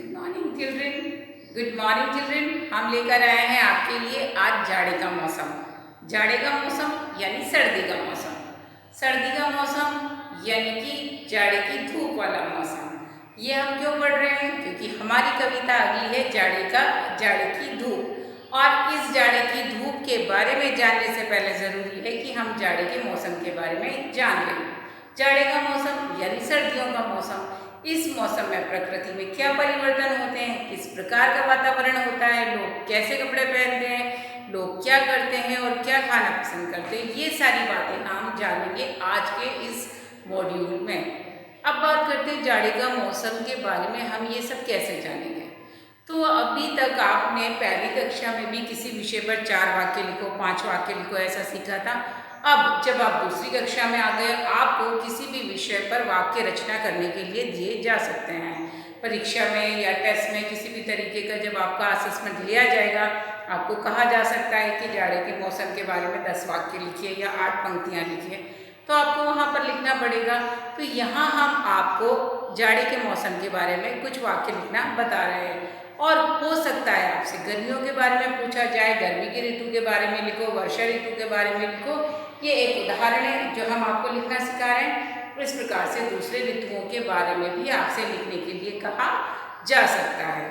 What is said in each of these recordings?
Good morning children. हम लेकर आए हैं आपके लिए आज जाड़े का मौसम। जाड़े का मौसम यानी सर्दी का मौसम। सर्दी का मौसम यानी कि जाड़े की धूप वाला मौसम। ये हम क्यों पढ़ रहे हैं? क्योंकि हमारी कविता अगली है जाड़े की धूप। और इस जाड़े की धूप के बारे में जानने से पहले ज़रूरी है कि हम जाड़े के मौसम के बारे में जान लें। जाड़े का मौसम यानी सर्दियों का मौसम। इस मौसम में प्रकृति में क्या परिवर्तन होते हैं, किस प्रकार का वातावरण होता है, लोग कैसे कपड़े पहनते हैं, लोग क्या करते हैं और क्या खाना पसंद करते हैं, ये सारी बातें हम जानेंगे आज के इस मॉड्यूल में। अब बात करते हैं जाड़े का मौसम के बारे में, हम ये सब कैसे जानेंगे। तो अभी तक आपने पहली कक्षा में भी किसी विषय पर 4 वाक्य लिखो, 5 वाक्य लिखो, ऐसा सीखा था। अब जब आप दूसरी कक्षा में आ गए, आपको किसी भी विषय पर वाक्य रचना करने के लिए दिए जा सकते हैं। परीक्षा में या टेस्ट में किसी भी तरीके का जब आपका असेसमेंट लिया जाएगा, आपको कहा जा सकता है कि जाड़े के मौसम के बारे में 10 वाक्य लिखिए या 8 पंक्तियाँ लिखिए, तो आपको वहाँ पर लिखना पड़ेगा। तो यहाँ हम आपको जाड़े के मौसम के बारे में कुछ वाक्य लिखना बता रहे हैं। और हो सकता है आपसे गर्मियों के बारे में पूछा जाए, गर्मी की ऋतु के बारे में लिखो, वर्षा ऋतु के बारे में लिखो। ये एक उदाहरण है जो हम आपको लिखना सिखा रहे हैं। इस प्रकार से दूसरे ऋतुओं के बारे में भी आपसे लिखने के लिए कहा जा सकता है।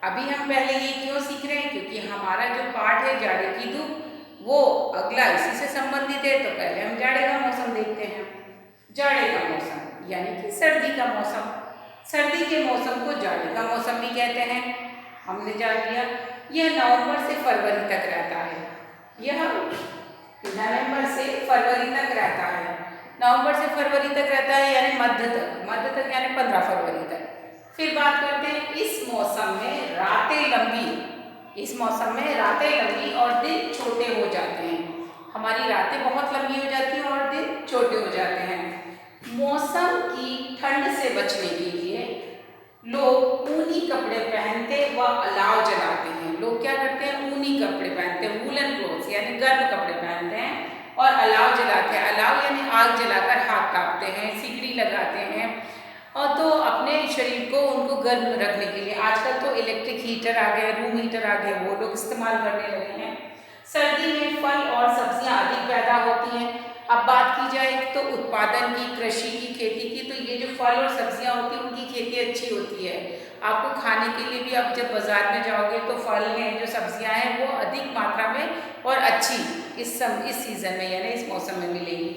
अभी हम पहले ये क्यों सीख रहे हैं? क्योंकि हमारा जो पाठ है जाड़े की धूप, वो अगला इसी से संबंधित है। तो पहले हम जाड़े का मौसम देखते हैं। जाड़े का मौसम यानी कि सर्दी का मौसम। सर्दी के मौसम को जाड़े का मौसम भी कहते हैं, हमने जान लिया। यह नवंबर से फरवरी तक रहता है। यह नवंबर से फरवरी तक रहता है। नवंबर से फरवरी तक रहता है यानी मध्य तक यानी 15 फरवरी तक। फिर बात करते हैं इस मौसम में रातें लंबी। इस मौसम में रातें लंबी और दिन छोटे हो जाते हैं। हमारी रातें बहुत लंबी हो जाती हैं और दिन छोटे हो जाते हैं। मौसम की ठंड से बचने के लिए लोग ऊनी कपड़े पहनते व अलाव जलाते हैं। लोग क्या करते हैं? ऊनी कपड़े पहनते हैं, वूलन क्लोथ्स यानी गर्म कपड़े पहनते हैं और अलाव जलाते हैं। अलाव यानी आग जलाकर हाथ तापते हैं, सिगड़ी लगाते हैं और तो अपने शरीर को उनको गर्म रखने के लिए। आजकल तो इलेक्ट्रिक हीटर आ गए, रूम हीटर आ गए, वो लोग इस्तेमाल करने लगे हैं। सर्दी में फल और सब्जियां अधिक पैदा होती हैं। अब बात की जाए तो उत्पादन की, कृषि की, खेती की, तो ये जो फल और सब्जियां होती हैं उनकी खेती अच्छी होती है। आपको खाने के लिए भी अब जब बाजार में जाओगे तो फल हैं, जो सब्जियां हैं वो अधिक मात्रा में और अच्छी इस सीजन में यानी इस मौसम में मिलेगी।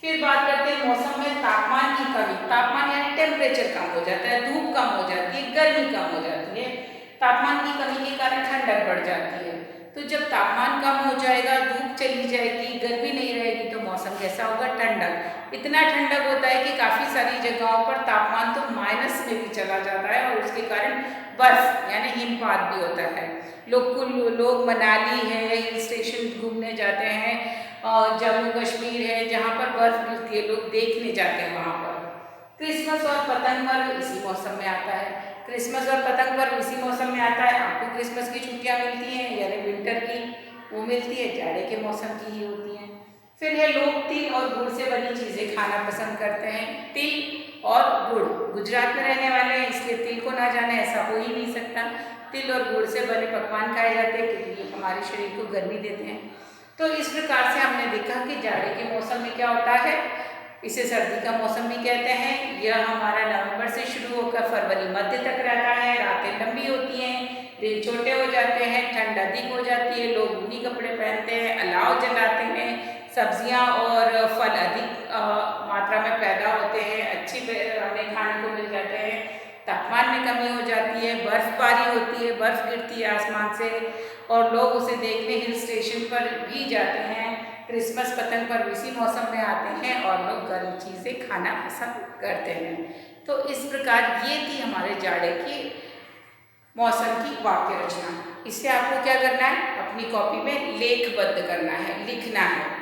फिर बात करते हैं मौसम में तापमान की कमी। तापमान यानी टेम्परेचर कम हो जाता है, धूप कम हो जाती है, गर्मी कम हो जाती है। तापमान की कमी के कारण ठंडक बढ़ जाती है। तो जब तापमान कम हो जाएगा, धूप चली जाएगी, गर्मी नहीं रहेगी, तो मौसम कैसा होगा? ठंडक। इतना ठंडक होता है कि काफ़ी सारी जगहों पर तापमान तो माइनस में भी चला जाता है और उसके कारण बर्फ यानी हिमपात भी होता है। लोग मनाली है, हिल स्टेशन घूमने जाते हैं, और जम्मू कश्मीर है जहाँ पर बर्फ गिरती है, लोग देखने जाते हैं वहाँ पर। क्रिसमस और पतंग पर्व इसी मौसम में आता है। क्रिसमस और पतंग पर्व इसी मौसम में आता है। आपको क्रिसमस की छुट्टियाँ मिलती हैं यानी विंटर की, वो मिलती है, जाड़े के मौसम की ही होती हैं। फिर है लोग तिल और गुड़ से बनी चीज़ें खाना पसंद करते हैं। तिल और गुड़, गुजरात में रहने वाले हैं इसलिए तिल को ना जाने ऐसा हो ही नहीं सकता। तिल और गुड़ से बने पकवान खाए जाते हैं क्योंकि ये हमारे शरीर को गर्मी देते हैं। तो इस प्रकार से हमने देखा कि जाड़े के मौसम में क्या होता है, इसे सर्दी का मौसम भी कहते हैं। यह हमारा नवंबर से शुरू होकर फरवरी मध्य तक रहता है। रातें लंबी होती हैं, दिन छोटे हो जाते हैं, ठंड अधिक हो जाती है, लोग ऊनी कपड़े पहनते हैं, अलाव जलाते हैं, सब्जियां और फल अधिक मात्रा में पैदा होते हैं, अच्छी हमें खाने को मिल जाते हैं। तापमान में कमी हो जाती है, बर्फबारी होती है, बर्फ गिरती है आसमान से और लोग उसे देखने हिल स्टेशन पर भी जाते हैं। क्रिसमस पतंग पर इसी मौसम में आते हैं और लोग गर्म चीज़ें खाना पसंद करते हैं। तो इस प्रकार ये थी हमारे जाड़े की मौसम की वाक्य रचना। इससे आपको क्या करना है? अपनी कॉपी में लेखबद्ध करना है, लिखना है।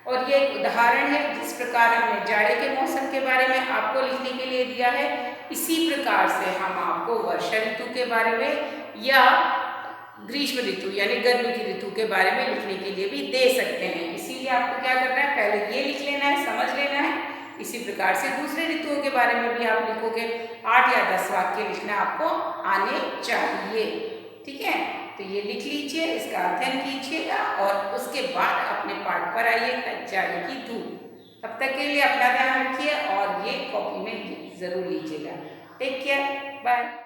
और ये एक उदाहरण है जिस प्रकार हमने जाड़े के मौसम के बारे में आपको लिखने के लिए दिया है, इसी प्रकार से हम आपको वर्षा ऋतु के बारे में या ग्रीष्म ऋतु यानी गर्मी की ऋतु के बारे में लिखने के लिए भी दे सकते हैं। इसीलिए आपको क्या करना है? पहले ये लिख लेना है, समझ लेना है, इसी प्रकार से दूसरे ऋतुओं के बारे में भी आप लिखोगे। 8 या 10 वाक्य लिखना आपको आने चाहिए। ठीक है, तो ये लिख लीजिए, इसका अध्ययन कीजिएगा और उसके बाद अपने पाठ पर आइएगा, जाड़े की धूप। तब तक के लिए अपना ध्यान रखिए और ये कॉपी में जरूर लीजिएगा। Take care, bye.